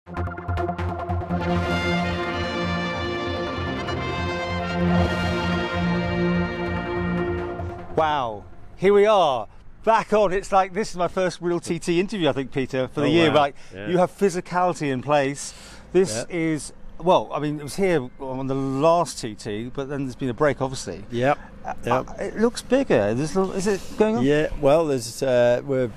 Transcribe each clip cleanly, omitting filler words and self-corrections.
Wow, here we are, back on. It's like, this is my first real TT interview, I think, Peter, for the year. Wow. Like, you have physicality in place. This is, well, I mean, it was here on the last TT, but then there's been a break, obviously. Yep. It looks bigger. Is it going on? Yeah, well, there's we're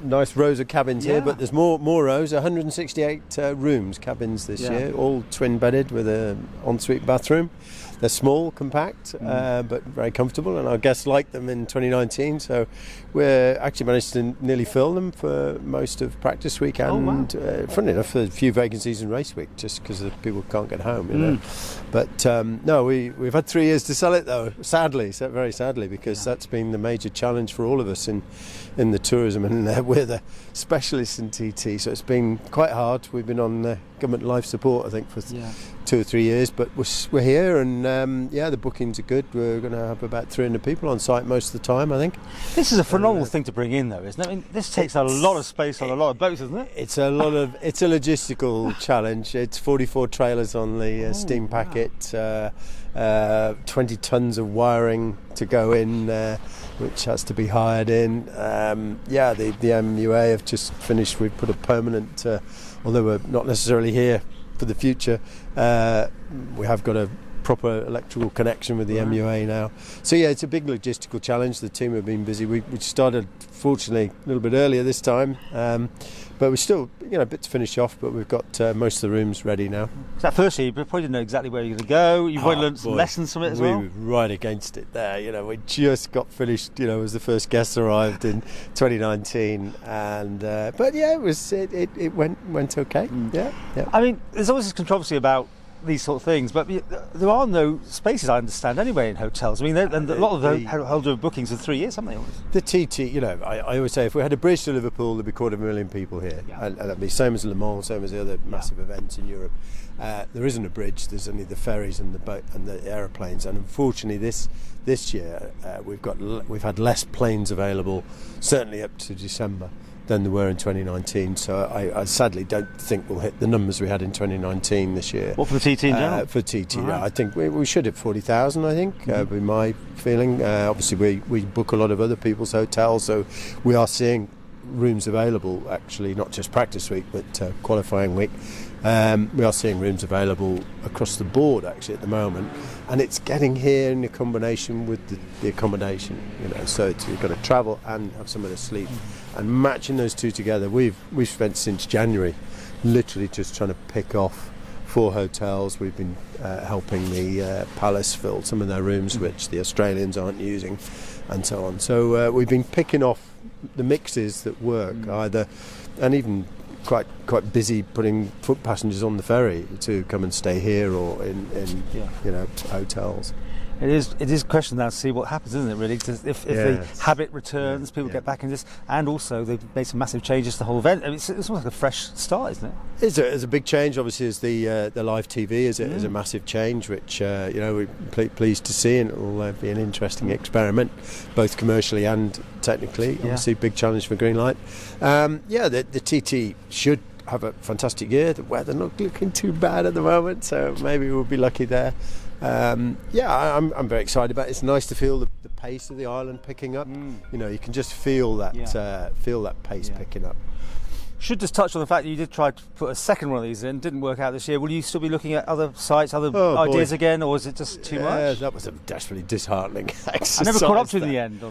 nice rows of cabins here, but there's more rows. 168 rooms, cabins this year, all twin bedded with an ensuite bathroom. They're small, compact, but very comfortable, and our guests liked them in 2019, so we're actually managed to nearly fill them for most of practice week, and funny enough, a few vacancies in race week, just because people can't get home, you know. But no, we've had 3 years to sell it, though, sadly, very sadly, because that's been the major challenge for all of us in the tourism, and we're the specialists in TT, so it's been quite hard. We've been on government life support, I think, for 2 or 3 years, but we're here, and the bookings are good. We're going to have about 300 people on site most of the time, I think. This is a phenomenal thing to bring in, though, isn't it? I mean, this takes a lot of space on a lot of boats, isn't it? It's a logistical challenge. It's 44 trailers on the steam packet, 20 tons of wiring to go in, which has to be hired in. The MUA have just finished. We've put a permanent, although we're not necessarily here for the future, we have got a proper electrical connection with the MUA now. So it's a big logistical challenge. The team have been busy. We started, fortunately, a little bit earlier this time, but we're still, a bit to finish off, but we've got most of the rooms ready now. So firstly, you probably didn't know exactly where you're going to go. You've probably learned some lessons from it as well. We were right against it there. We just got finished, as the first guests arrived in 2019, and but it went okay. Yeah. I mean, there's always this controversy about these sort of things, but there are no spaces, I understand, anyway, in hotels. I mean, and a lot of them hold bookings for 3 years, haven't they? The TT, I always say, if we had a bridge to Liverpool, there'd be 250,000 people here, and that'd be same as Le Mans, same as the other massive events in Europe. There isn't a bridge. There's only the ferries and the boat and the aeroplanes, and unfortunately, this year we've had less planes available, certainly up to December, than there were in 2019, so I sadly don't think we'll hit the numbers we had in 2019 this year. What, for the TT in general? For TT, I think we should hit 40,000, I think, would be my feeling. Obviously, we book a lot of other people's hotels, so we are seeing rooms available, actually, not just practice week, but qualifying week. We are seeing rooms available across the board, actually, at the moment, and it's getting here in a combination with the accommodation, so you've got to travel and have somewhere to sleep. And matching those two together, we've spent since January literally just trying to pick off 4 hotels. We've been helping the Palace fill some of their rooms, which the Australians aren't using, and so on. So we've been picking off the mixes that work, either, and even quite busy putting foot passengers on the ferry to come and stay here or in hotels. It is a question now to see what happens, isn't it, really? If the habit returns, people get back in this, and also they've made some massive changes to the whole event. I mean, it's almost like a fresh start, isn't it? It's a big change. Obviously, as the live TV is a massive change, which we're pleased to see, and it will be an interesting experiment, both commercially and technically. Obviously, big challenge for Greenlight. The TT should have a fantastic year. The weather not looking too bad at the moment, so maybe we'll be lucky there. I'm very excited about it. It's nice to feel the pace of the island picking up. You can just feel that pace picking up. Should just touch on the fact that you did try to put a second one of these in, didn't work out this year. Will you still be looking at other sites, other ideas again, or is it just too much? That was a desperately disheartening exercise. I never caught up to in the end.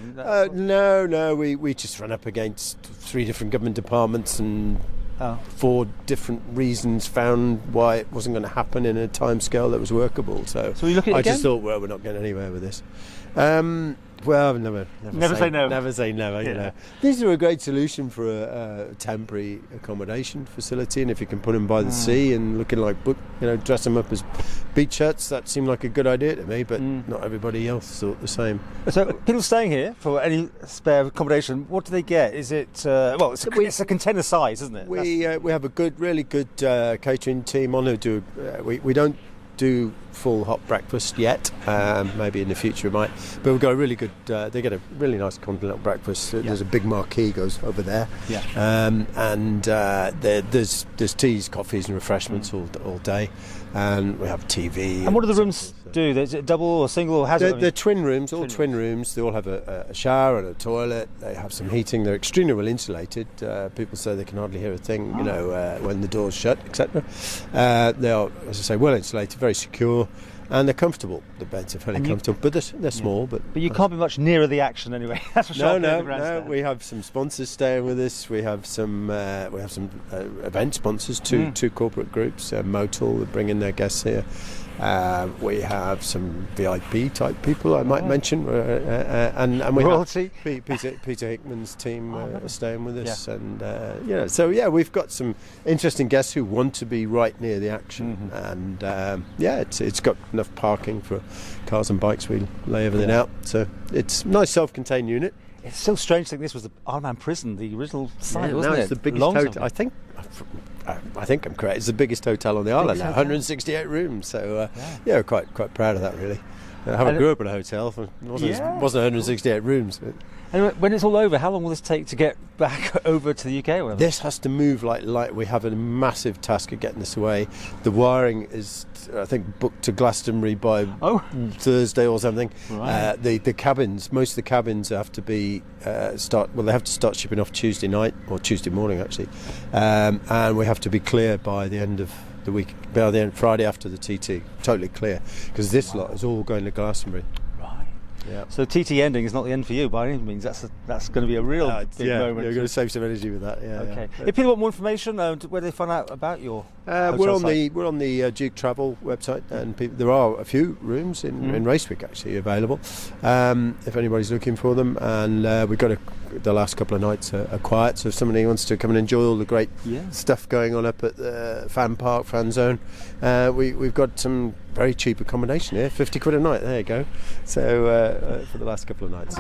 No, we just ran up against 3 different government departments and 4 different reasons found why it wasn't going to happen in a time scale that was workable. So you look at it again? Just thought, we're not getting anywhere with this. Never say never. Never say never. These are a great solution for a temporary accommodation facility, and if you can put them by the sea and looking like dress them up as beach huts, that seemed like a good idea to me. But not everybody else thought the same. So people staying here for any spare accommodation, what do they get? Is it it's a container size, isn't it? We have a really good catering team on who do. We don't do full hot breakfast yet. Maybe in the future we might. But we've got a really good. They get a really nice continental breakfast. There's a big marquee goes over there. There's teas, coffees, and refreshments all day. And we have TV. And what do the rooms do? Is it double or single? Or they're twin rooms, twin rooms. They all have a shower and a toilet. They have some heating. They're extremely well insulated. People say they can hardly hear a thing, when the door's shut, etc. They are, as I say, well insulated, very secure, and they're comfortable. The beds are fairly comfortable, but they're small. But you can't be much nearer the action anyway. That's for sure. No. We have some sponsors staying with us. We have some event sponsors, two corporate groups. Motul that bring in their guests here. We have some VIP type people I might mention, and we royalty. Have Peter Hickman's team are staying with us, and so we've got some interesting guests who want to be right near the action, and it's got enough parking for cars and bikes. We lay everything out, so it's a nice self-contained unit. It's so strange to think this was the Arnhem Prison, the original site, wasn't it? It's the biggest hotel. I think I'm correct. It's the biggest hotel on the island now, 168 rooms. So we're quite proud of that, really. I grew up in a hotel. It wasn't 168 rooms. And when it's all over, how long will this take to get back over to the UK? Or whatever? This has to move like light. We have a massive task of getting this away. The wiring is, I think, booked to Glastonbury by Thursday or something. Right. The cabins, most of the cabins have to be they have to start shipping off Tuesday night or Tuesday morning actually, and we have to be clear by the end of the week, by the end Friday after the TT, totally clear, because this lot is all going to Glastonbury. Yeah. So TT ending is not the end for you by any means. That's going to be a real big moment. You're going to save some energy with that. Yeah. Okay. If people want more information, where do they find out about your? We're on the Duke Travel website, and there are a few rooms in Racewich actually available. If anybody's looking for them, and we've got the last couple of nights are quiet. So if somebody wants to come and enjoy all the great stuff going on up at the fan zone, we've got some very cheap accommodation here, 50 quid a night. There you go. So for the last couple of nights.